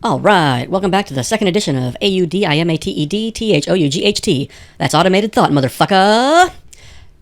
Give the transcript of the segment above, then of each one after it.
All right, welcome back to the second edition of AUDIMATED That's automated thought, motherfucker.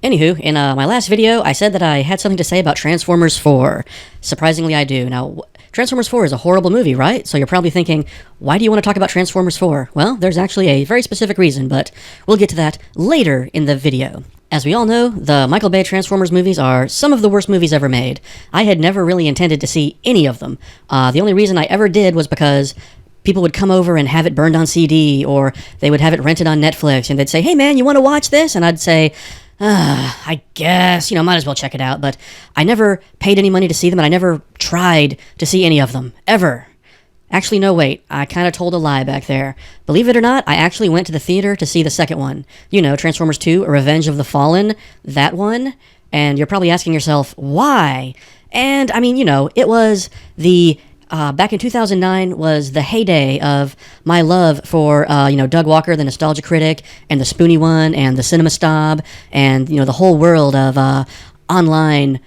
Anywho, in my last video, I said that I had something to say about Transformers 4. Surprisingly, I do. Now, Transformers 4 is a horrible movie, right? So you're probably thinking, why do you want to talk about Transformers 4? Well, there's actually a very specific reason, but we'll get to that later in the video. As we all know, the Michael Bay Transformers movies are some of the worst movies ever made. I had never really intended to see any of them. The only reason I ever did was because people would come over and have it burned on CD, or they would have it rented on Netflix, and they'd say, hey man, you want to watch this? And I'd say, I guess, might as well check it out. But I never paid any money to see them, and I never tried to see any of them, ever. Actually, no, wait, I kind of told a lie back there. Believe it or not, I actually went to the theater to see the second one. Transformers 2, Revenge of the Fallen, that one. And you're probably asking yourself, why? And, it was the... back in 2009 was the heyday of my love for, Doug Walker, the nostalgia critic, and the Spoonie one, and the Cinema Snob, and, the whole world of online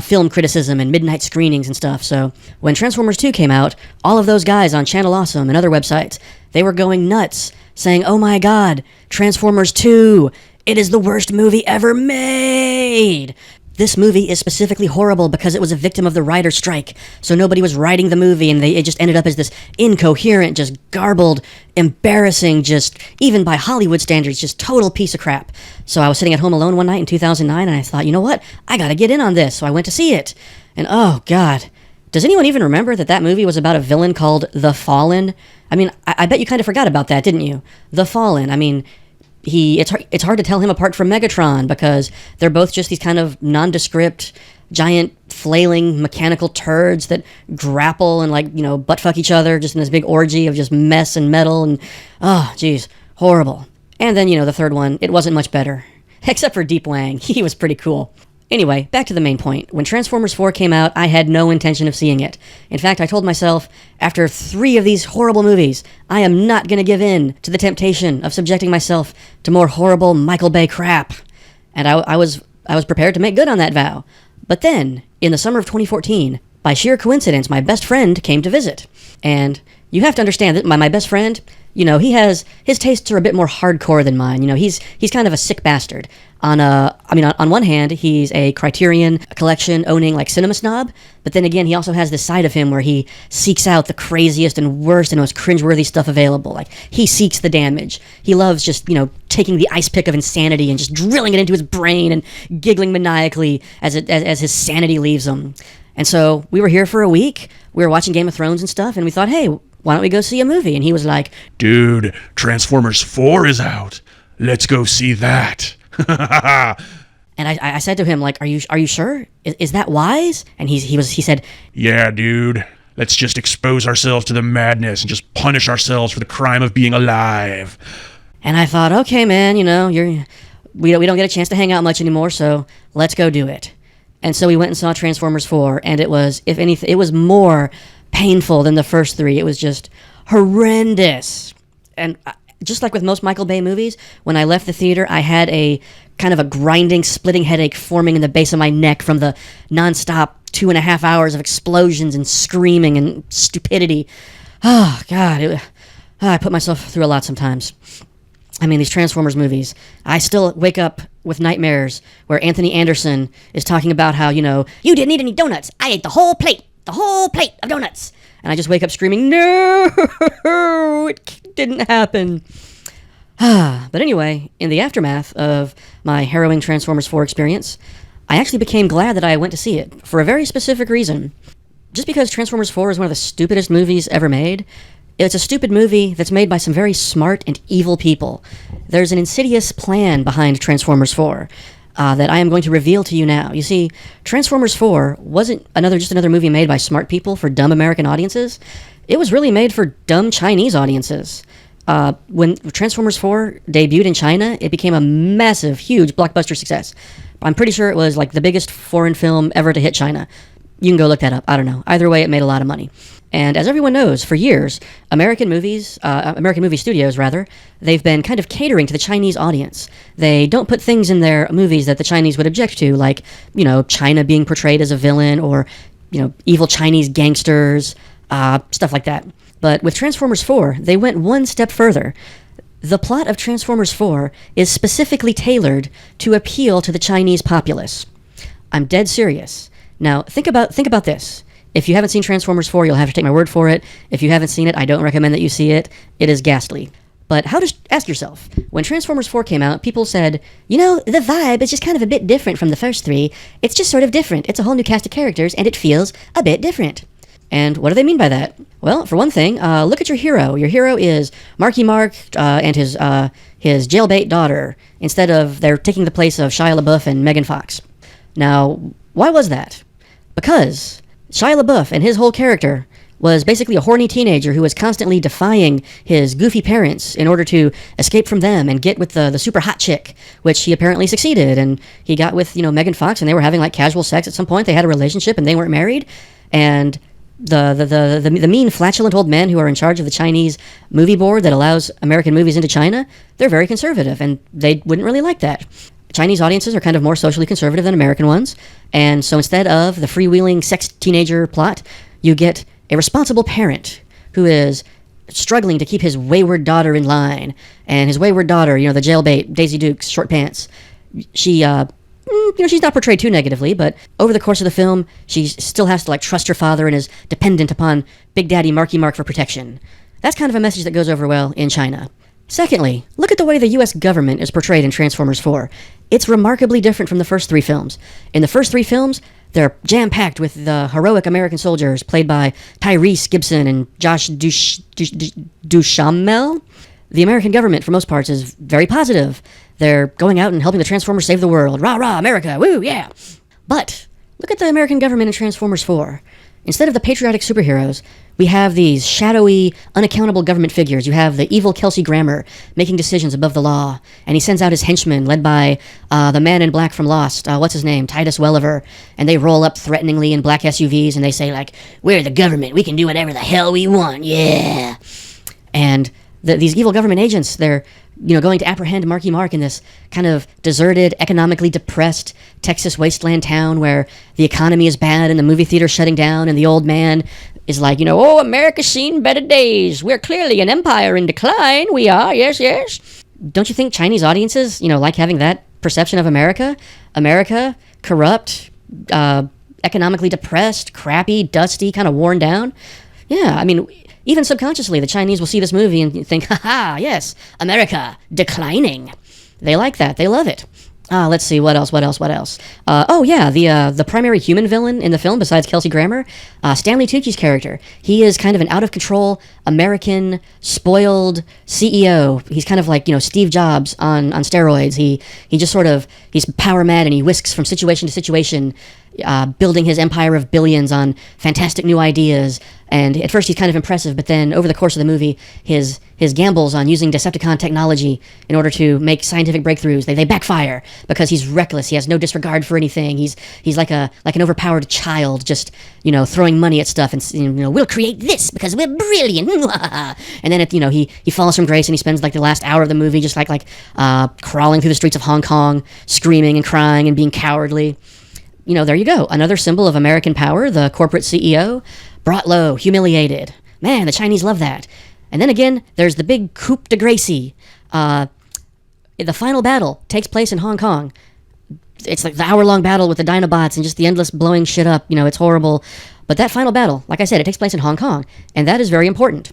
film criticism and midnight screenings and stuff. So when Transformers 2 came out, all of those guys on Channel Awesome and other websites, they were going nuts, saying, oh my god, Transformers 2, it is the worst movie ever made. This movie is specifically horrible because it was a victim of the writer's strike. So nobody was writing the movie, and it just ended up as this incoherent, just garbled, embarrassing, just, even by Hollywood standards, just total piece of crap. So I was sitting at home alone one night in 2009, and I thought, you know what? I gotta get in on this. So I went to see it. And oh, God. Does anyone even remember that movie was about a villain called The Fallen? I bet you kind of forgot about that, didn't you? The Fallen. It's hard to tell him apart from Megatron because they're both just these kind of nondescript, giant, flailing, mechanical turds that grapple and, buttfuck each other just in this big orgy of just mess and metal and, oh, geez, horrible. And then, the third one, it wasn't much better. Except for Deep Wang. He was pretty cool. Anyway, back to the main point. When Transformers 4 came out, I had no intention of seeing it. In fact, I told myself, after 3 of these horrible movies, I am not going to give in to the temptation of subjecting myself to more horrible Michael Bay crap. And I was prepared to make good on that vow. But then, in the summer of 2014, by sheer coincidence, my best friend came to visit. And you have to understand that my best friend, his tastes are a bit more hardcore than mine. He's kind of a sick bastard. On one hand, he's a Criterion collection owning Cinema Snob, but then again, he also has this side of him where he seeks out the craziest and worst and most cringeworthy stuff available. He seeks the damage. He loves just, taking the ice pick of insanity and just drilling it into his brain and giggling maniacally as his sanity leaves him. And so we were here for a week. We were watching Game of Thrones and stuff, and we thought, hey, why don't we go see a movie? And he was like, dude, Transformers 4 is out. Let's go see that. And I said to him, are you sure? Is that wise? And he said, yeah, dude. Let's just expose ourselves to the madness and just punish ourselves for the crime of being alive. And I thought, okay, man, we don't get a chance to hang out much anymore, so let's go do it. And so we went and saw Transformers 4, and it was, if anything, it was more painful than the first 3. It was just horrendous. And just like with most Michael Bay movies, when I left the theater, I had a kind of a grinding, splitting headache forming in the base of my neck from the nonstop 2.5 hours of explosions and screaming and stupidity. Oh, God. I put myself through a lot sometimes. These Transformers movies, I still wake up with nightmares where Anthony Anderson is talking about how, you didn't eat any donuts. I ate the whole plate of donuts. And I just wake up screaming, no, it didn't happen. But anyway, in the aftermath of my harrowing Transformers 4 experience, I actually became glad that I went to see it for a very specific reason. Just because Transformers 4 is one of the stupidest movies ever made, it's a stupid movie that's made by some very smart and evil people. There's an insidious plan behind Transformers 4 that I am going to reveal to you now. You see, Transformers 4 wasn't just another movie made by smart people for dumb American audiences. It was really made for dumb Chinese audiences. When Transformers 4 debuted in China, it became a massive, huge blockbuster success. I'm pretty sure it was the biggest foreign film ever to hit China. You can go look that up. I don't know. Either way, it made a lot of money. And as everyone knows, for years, American movie studios, they've been kind of catering to the Chinese audience. They don't put things in their movies that the Chinese would object to, like, China being portrayed as a villain or, evil Chinese gangsters. stuff like that. But with Transformers 4, they went one step further. The plot of Transformers 4 is specifically tailored to appeal to the Chinese populace. I'm dead serious. Now, think about this. If you haven't seen Transformers 4, you'll have to take my word for it. If you haven't seen it, I don't recommend that you see it. It is ghastly. But ask yourself, when Transformers 4 came out, people said, the vibe is just kind of a bit different from the first three. It's just sort of different. It's a whole new cast of characters, and it feels a bit different. And what do they mean by that? Well, for one thing, look at your hero. Your hero is Marky Mark and his jailbait daughter, instead of they're taking the place of Shia LaBeouf and Megan Fox. Now, why was that? Because Shia LaBeouf and his whole character was basically a horny teenager who was constantly defying his goofy parents in order to escape from them and get with the super hot chick, which he apparently succeeded. And he got with, Megan Fox, and they were having like casual sex at some point. They had a relationship and they weren't married. And the mean, flatulent old men who are in charge of the Chinese movie board that allows American movies into China, they're very conservative, and they wouldn't really like that. Chinese audiences are kind of more socially conservative than American ones, and so instead of the freewheeling sex teenager plot, you get a responsible parent who is struggling to keep his wayward daughter in line, and his wayward daughter, the jailbait, Daisy Dukes, short pants, she, she's not portrayed too negatively, but over the course of the film, she still has to trust her father and is dependent upon Big Daddy Marky Mark for protection. That's kind of a message that goes over well in China. Secondly, look at the way the US government is portrayed in Transformers 4. It's remarkably different from the first three films. In the first three films, they're jam-packed with the heroic American soldiers played by Tyrese Gibson and Josh Duhamel. The American government, for most parts, is very positive. They're going out and helping the Transformers save the world. Rah, rah, America, woo, yeah. But look at the American government in Transformers 4. Instead of the patriotic superheroes, we have these shadowy, unaccountable government figures. You have the evil Kelsey Grammer making decisions above the law, and he sends out his henchmen, led by the man in black from Lost. What's his name? Titus Welliver. And they roll up threateningly in black SUVs, and they say, we're the government. We can do whatever the hell we want. Yeah. And these evil government agents, they're going to apprehend Marky Mark in this kind of deserted, economically depressed Texas wasteland town where the economy is bad and the movie theater's shutting down, and the old man is like, oh, America's seen better days. We're clearly an empire in decline. We are, yes, yes. Don't you think Chinese audiences, like having that perception of America? America, corrupt, economically depressed, crappy, dusty, kind of worn down? Yeah, I mean, even subconsciously, the Chinese will see this movie and think, ha, yes, America, declining. They like that. They love it. Let's see, what else? The primary human villain in the film, besides Kelsey Grammer, Stanley Tucci's character. He is kind of an out-of-control, American, spoiled CEO. He's kind of like, Steve Jobs on steroids. He just sort of, he's power-mad, and he whisks from situation to situation, building his empire of billions on fantastic new ideas. And at first he's kind of impressive, but then over the course of the movie, his gambles on using Decepticon technology in order to make scientific breakthroughs, they backfire because he's reckless. He has no disregard for anything. He's like an overpowered child, just throwing money at stuff and we'll create this because we're brilliant. And then he falls from grace, and he spends the last hour of the movie just crawling through the streets of Hong Kong, screaming and crying and being cowardly. There you go. Another symbol of American power, the corporate CEO, brought low, humiliated. Man, the Chinese love that. And then again, there's the big coup de grace. The final battle takes place in Hong Kong. It's like the hour-long battle with the Dinobots and just the endless blowing shit up. It's horrible. But that final battle, like I said, it takes place in Hong Kong. And that is very important.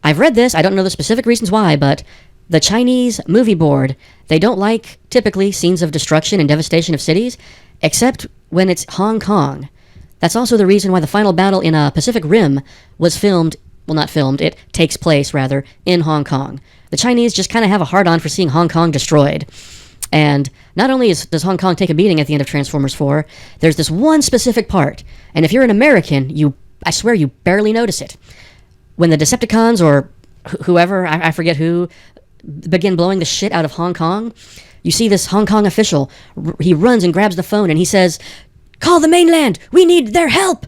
I've read this. I don't know the specific reasons why, but the Chinese movie board, they don't like, typically, scenes of destruction and devastation of cities, except when it's Hong Kong. That's also the reason why the final battle in Pacific Rim was filmed, well, not filmed, it takes place, rather, in Hong Kong. The Chinese just kind of have a hard-on for seeing Hong Kong destroyed. And not only does Hong Kong take a beating at the end of Transformers 4, there's this one specific part, and if you're an American, I swear you barely notice it. When the Decepticons, or whoever, I forget who, begin blowing the shit out of Hong Kong, you see this Hong Kong official, he runs and grabs the phone and he says, "Call the mainland! We need their help!"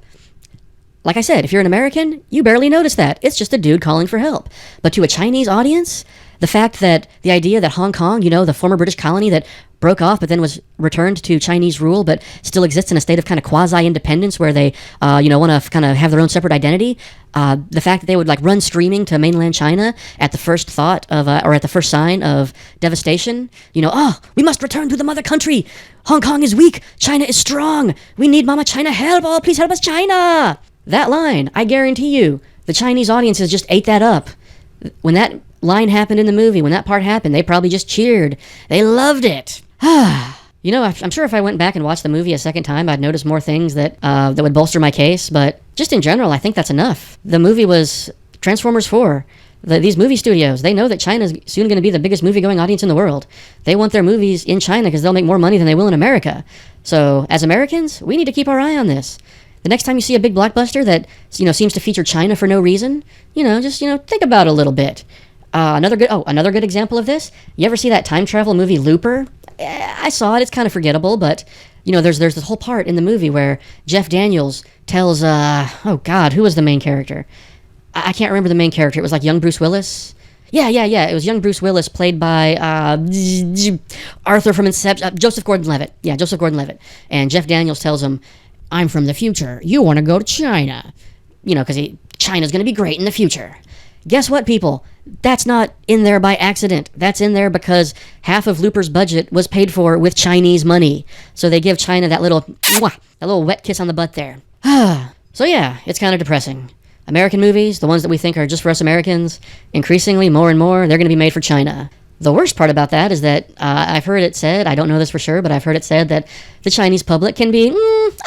Like I said, if you're an American, you barely notice that. It's just a dude calling for help. But to a Chinese audience, the fact that the idea that Hong Kong, the former British colony that broke off but then was returned to Chinese rule, but still exists in a state of kind of quasi-independence where they, want to kind of have their own separate identity. The fact that they would like run screaming to mainland China at the first thought of, or at the first sign of devastation. We must return to the mother country. Hong Kong is weak. China is strong. We need Mama China help. Oh, please help us, China. That line, I guarantee you, the Chinese audiences just ate that up. When that line happened in the movie, when that part happened, they probably just cheered. They loved it. I'm sure if I went back and watched the movie a second time, I'd notice more things that would bolster my case, but just in general, I think that's enough. The movie was Transformers 4. These movie studios, they know that China's soon going to be the biggest movie-going audience in the world. They want their movies in China because they'll make more money than they will in America. So, as Americans, we need to keep our eye on this. The next time you see a big blockbuster that, seems to feature China for no reason, just think about it a little bit. Another good example of this. You ever see that time travel movie Looper? I saw it. It's kind of forgettable, but there's this whole part in the movie where Jeff Daniels tells who was the main character? I can't remember the main character. It was like young Bruce Willis. Yeah. It was young Bruce Willis played by Arthur from Inception. Joseph Gordon-Levitt. Yeah, Joseph Gordon-Levitt. And Jeff Daniels tells him, "I'm from the future. You want to go to China." Because China's going to be great in the future. Guess what, people? That's not in there by accident. That's in there because half of Looper's budget was paid for with Chinese money. So they give China that little wet kiss on the butt there. So yeah, it's kind of depressing. American movies, the ones that we think are just for us Americans, increasingly, more and more, they're going to be made for China. The worst part about that is that I've heard it said, I don't know this for sure, but I've heard it said that the Chinese public can be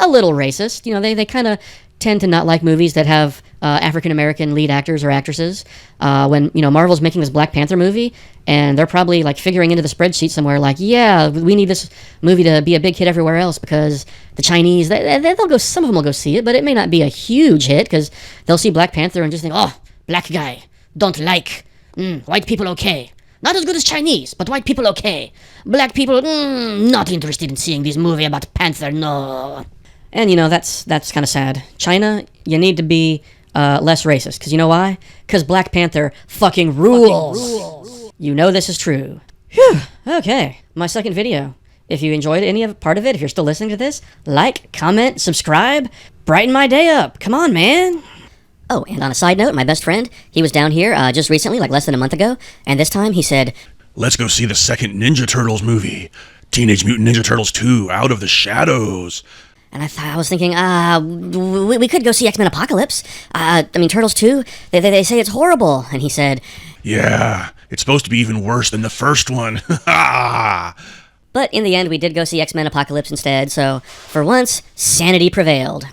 a little racist. They kind of tend to not like movies that have African-American lead actors or actresses. When, Marvel's making this Black Panther movie, and they're probably, figuring into the spreadsheet somewhere, yeah, we need this movie to be a big hit everywhere else because the Chinese, they'll go, some of them will go see it, but it may not be a huge hit because they'll see Black Panther and just think, oh, black guy, don't like, white people okay. Not as good as Chinese, but white people okay. Black people, not interested in seeing this movie about Panther, no. And, that's kind of sad. China, you need to be less racist. Because you know why? Because Black Panther fucking rules. This is true. Whew. Okay. My second video. If you enjoyed any of part of it, if you're still listening to this, like, comment, subscribe, brighten my day up. Come on, man. Oh, and on a side note, my best friend, he was down here just recently, less than a month ago. And this time he said, "Let's go see the second Ninja Turtles movie. Teenage Mutant Ninja Turtles 2, Out of the Shadows." And I was thinking, we could go see X-Men Apocalypse. Turtles 2, they say it's horrible. And he said, "Yeah, it's supposed to be even worse than the first one." But in the end, we did go see X-Men Apocalypse instead, so for once, sanity prevailed.